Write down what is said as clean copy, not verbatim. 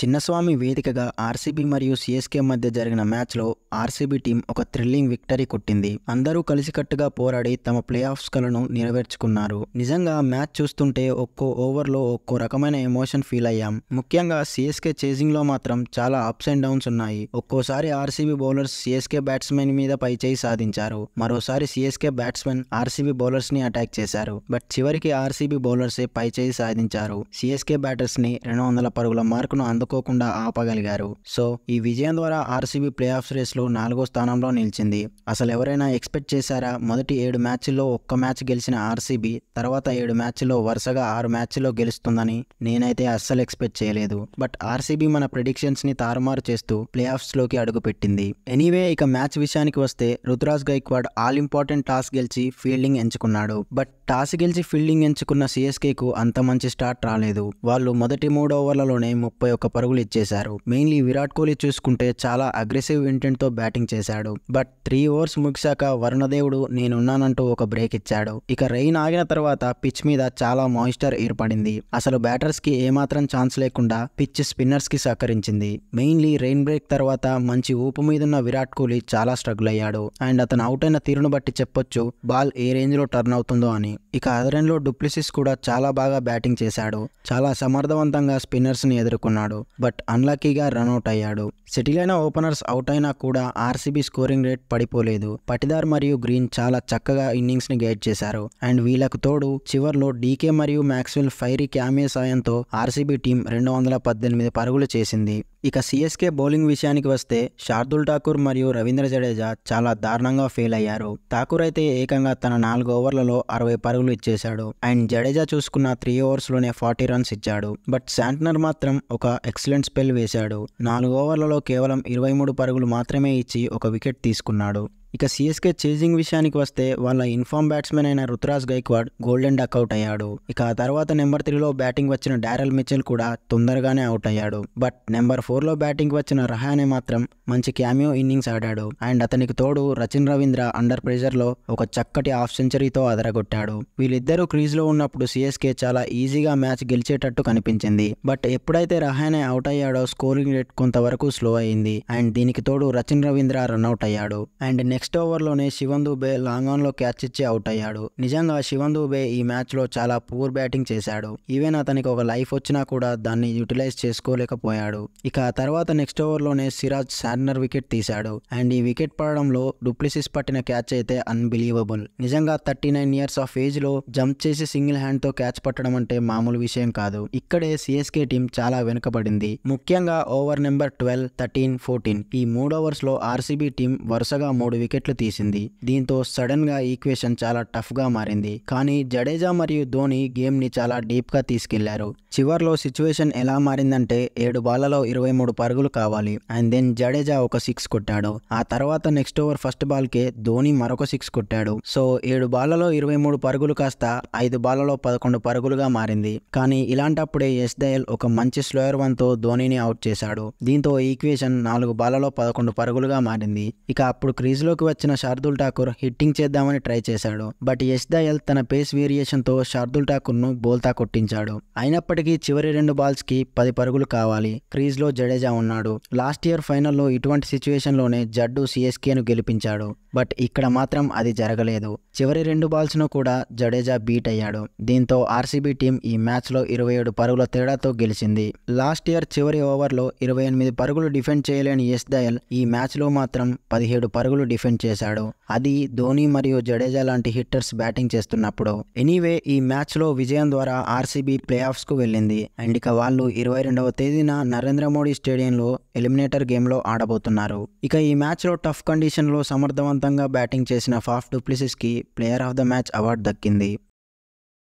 చిన్నస్వామి వేదికగా ఆర్సీబీ మరియు సీఎస్కే మధ్య జరిగిన మ్యాచ్లో ఆర్సీబీ టీం ఒక థ్రిల్లింగ్ విక్టరీ కొట్టింది. అందరూ కలిసికట్టుగా పోరాడి తమ ప్లే ఆఫ్స్ కలను నెరవేర్చుకున్నారు. నిజంగా మ్యాచ్ చూస్తుంటే ఒక్కో ఓవర్లో ఒక్కో రకమైన ఎమోషన్ ఫీల్ అయ్యాం. ముఖ్యంగా సీఎస్కే చేజింగ్ లో మాత్రం చాలా అప్స్ అండ్ డౌన్స్ ఉన్నాయి. ఒక్కోసారి ఆర్సీబీ బౌలర్స్ సీఎస్కే బ్యాట్స్మెన్ మీద పైచేయి సాధించారు. మరోసారి సీఎస్కే బ్యాట్స్మెన్ ఆర్సీబీ బౌలర్స్ ని అటాక్ చేశారు. బట్ చివరికి ఆర్సీబీ బౌలర్సే పైచేయి సాధించారు. సీఎస్కే బ్యాటర్స్ ని 200 పరుగుల మార్కును అందుకోకుండా ఆపగలిగారు. సో ఈ విజయం ద్వారా ఆర్సీబీ ప్లే ఆఫ్స్ రేస్ లో 4వ స్థానంలో నిలిచింది. అసలు ఎవరైనా ఎక్స్పెక్ట్ చేశారా మొదటి 7 మ్యాచ్ల్లో ఒక్క మ్యాచ్ గెలిచిన ఆర్సీబీ తర్వాత 7 మ్యాచ్ల్లో వరుసగా 6 మ్యాచ్ల్లో గెలుస్తుందని నేనైతే అస్సలు ఎక్స్పెక్ట్ చేయలేదు. బట్ ఆర్సీబీ మన ప్రెడిక్షన్స్ ని తారుమారు చేస్తూ ప్లే ఆఫ్స్ లోకి అడుగుపెట్టింది. ఎనీవే ఇక మ్యాచ్ విషయానికి వస్తే Ruturaj Gaikwad all important toss గెలిచి ఫీల్డింగ్ ఎంచుకున్నాడు. బట్ టాస్ గెలిచి ఫీల్డింగ్ ఎంచుకున్న సీఎస్కే కు అంత మంచి స్టార్ట్ రాలేదు. వాళ్ళు మొదటి 3 ఓవర్లలోనే 31 పరుగులు ఇచ్చేశారు. మెయిన్లీ విరాట్ కోహ్లీ చూసుకుంటే చాలా అగ్రెసివ్ ఇంటెంట్ తో బ్యాటింగ్ చేశాడు. బట్ 3 ఓవర్స్ ముగిశాక వరుణదేవుడు నేనున్నానంటూ ఒక బ్రేక్ ఇచ్చాడు. ఇక రెయిన్ ఆగిన తర్వాత పిచ్ మీద చాలా మాయిశ్చర్ ఏర్పడింది. అసలు బ్యాటర్స్ కి ఏమాత్రం ఛాన్స్ లేకుండా పిచ్ స్పిన్నర్స్ కి సహకరించింది. మెయిన్లీ రెయిన్ బ్రేక్ తర్వాత మంచి ఊపు మీదున్న విరాట్ కోహ్లీ చాలా స్ట్రగుల్ అయ్యాడు. అండ్ అతను అవుట్ అయిన తీరును బట్టి చెప్పొచ్చు బాల్ ఏ రేంజ్ లో టర్న్ అవుతుందో అని. ఇక అదరెండ్లో డూప్లెసిస్ కూడా చాలా బాగా బ్యాటింగ్ చేశాడు. చాలా సమర్థవంతంగా స్పిన్నర్స్ ని ఎదుర్కొన్నాడు. బట్ అన్లక్కీగా రన్అట్ అయ్యాడు. సెటిల్ అయిన ఓపెనర్స్ అవుట్ అయినా కూడా ఆర్సీబీ స్కోరింగ్ రేట్ పడిపోలేదు. పటిదార్ మరియు గ్రీన్ చాలా చక్కగా ఇన్నింగ్స్ ని గైడ్ చేశారు. అండ్ వీళ్లకు తోడు చివర్లో డీకే మరియు మ్యాక్స్వెల్ ఫైరీ క్యామియో సాయంతో ఆర్సీబీ టీం 218 పరుగులు చేసింది. ఇక సీఎస్కే బౌలింగ్ విషయానికి వస్తే శార్దుల్ ఠాకూర్ మరియు రవీంద్ర జడేజా చాలా దారుణంగా ఫెయిల్ అయ్యారు. ఠాకూర్ అయితే ఏకంగా తన 4 ఓవర్లలో 60 పరుగులు ఇచ్చేశాడు. అండ్ జడేజా చూసుకున్న 3 ఓవర్స్ లోనే 40 రన్స్ ఇచ్చాడు. బట్ శాంట్నర్ మాత్రం ఒక ఎక్సలెంట్ స్పెల్ వేశాడు. 4 ఓవర్లలో కేవలం 23 పరుగులు మాత్రమే ఇచ్చి ఒక వికెట్ తీసుకున్నాడు. ఇక సీఎస్కే చేజింగ్ విషయానికి వస్తే వాళ్ళ ఇన్ఫార్మ్ బ్యాట్స్మెన్ అయిన రుతురాజ్ గైక్వాడ్ గోల్డెన్ డక్అవుట్ అయ్యాడు. ఇక ఆ తర్వాత నెంబర్ 3లో బ్యాటింగ్ వచ్చిన డారెల్ మిచెల్ కూడా తొందరగానే అవుట్ అయ్యాడు. బట్ నెంబర్ 4లో బ్యాటింగ్ వచ్చిన రహానే మాత్రం మంచి క్యామియో ఇన్నింగ్స్ ఆడాడు. అండ్ అతనికి తోడు రచిన్ రవీంద్ర అండర్ ప్రెషర్ లో ఒక చక్కటి హాఫ్ సెంచరీతో అదరగొట్టాడు. వీళ్ళిద్దరూ క్రీజ్ లో ఉన్నప్పుడు సీఎస్కే చాలా ఈజీగా మ్యాచ్ గెలిచేటట్టు కనిపించింది. బట్ ఎప్పుడైతే రహానే అవుట్ అయ్యాడో స్కోరింగ్ రేట్ కొంతవరకు స్లో అయింది. అండ్ దీనికి తోడు రచిన్ రవీంద్ర రన్అట్ అయ్యాడు. అండ్ నెక్స్ట్ ఓవర్లోనే శివన్ దూబే లాంగ్ ఆన్ లో క్యాచ్ ఇచ్చి అవుట్ అయ్యాడు. నిజంగా శివన్ దూబే ఈ మ్యాచ్ లో చాలా పూర్ బ్యాటింగ్ చేశాడు. ఈవెన్ అతనికి ఒక లైఫ్ వచ్చినా కూడా దాన్ని యూటిలైజ్ చేసుకోలేకపోయాడు. ఇక ఆ తర్వాత నెక్స్ట్ ఓవర్లోనే సిరాజ్ శాంట్నర్ వికెట్ తీశాడు. అండ్ ఈ వికెట్ పడడంలో డూప్లెసిస్ పట్టిన క్యాచ్ అయితే అన్బిలీవబుల్. నిజంగా 39 ఇయర్స్ ఆఫ్ ఏజ్ లో జంప్ చేసి సింగిల్ హ్యాండ్ తో క్యాచ్ పట్టడం అంటే మామూలు విషయం కాదు. ఇక్కడే సీఎస్కే టీం చాలా వెనుకబడింది. ముఖ్యంగా ఓవర్ నెంబర్ 12, 13, 14 ఈ 3 ఓవర్స్ లో ఆర్సీబీ టీం వరుసగా 3 వికెట్లు తీసింది. దీంతో సడన్ గా ఈక్వేషన్ చాలా టఫ్ గా మారింది. కానీ జడేజా మరియు ధోని గేమ్ ని చాలా డీప్ గా తీసుకెళ్లారు. చివర్లో సిచ్యువేషన్ ఎలా మారిందంటే 7 బాళ్లలో 23 పరుగులు కావాలి. అండ్ దెన్ జడేజా ఒక 6 కొట్టాడు. ఆ తర్వాత నెక్స్ట్ ఓవర్ ఫస్ట్ బాల్ కే ధోని మరొక 6 కొట్టాడు. సో 7 బాళ్లలో 23 పరుగులు కాస్త 5 బాళ్లలో 11 పరుగులుగా మారింది. కానీ ఇలాంటప్పుడే యశ్ దయాల్ ఒక మంచి స్లోయర్ వన్ తో ధోనిని అవుట్ చేశాడు. దీంతో ఈక్వేషన్ 4 బాళ్లలో 11 పరుగులుగా మారింది. ఇక అప్పుడు క్రీజ్ లోకి వచ్చిన శార్దుల్ ఠాకూర్ హిట్టింగ్ చేద్దామని ట్రై చేశాడు. బట్ యశ్ దయాల్ తన పేస్ వేరియేషన్ తో శార్దుల్ ఠాకూర్ ను బోల్తా కొట్టించాడు. అయినప్పటికీ చివరి 2 బాల్స్ కి 10 పరుగులు కావాలి. క్రీజ్ లో జడేజా ఉన్నాడు. లాస్ట్ ఇయర్ ఫైనల్లో ఇటువంటి సిచ్యువేషన్ లోనే జడ్డు సీఎస్కే ను గెలిపించాడు. బట్ ఇక్కడ మాత్రం అది జరగలేదు. చివరి 2 బాల్స్ ను కూడా జడేజా బీట్ అయ్యాడు. దీంతో ఆర్సీబీ టీం ఈ మ్యాచ్ లో 27 పరుగుల తేడాతో గెలిచింది. లాస్ట్ ఇయర్ చివరి ఓవర్లో 28 పరుగులు డిఫెండ్ చేయలేని యశ్ దయాల్ ఈ మ్యాచ్ లో మాత్రం 17 పరుగులు డిఫెండ్ చేశాడు. అది ధోని మరియు జడేజా లాంటి హిట్టర్స్ బ్యాటింగ్ చేస్తున్నప్పుడు. ఎనీవే ఈ మ్యాచ్ లో విజయం ద్వారా ఆర్సీబీ ప్లే ఆఫ్స్ కు వెళ్ళింది. అండ్ ఇక వాళ్ళు 22వ తేదీన నరేంద్ర మోడీ స్టేడియంలో ఎలిమినేటర్ గేమ్ లో ఆడబోతున్నారు. ఇక ఈ మ్యాచ్ లో టఫ్ కండిషన్ లో సమర్థవంతంగా బ్యాటింగ్ చేసిన ఫాఫ్ డూప్లెసిస్ కి player of the match award దక్కింది.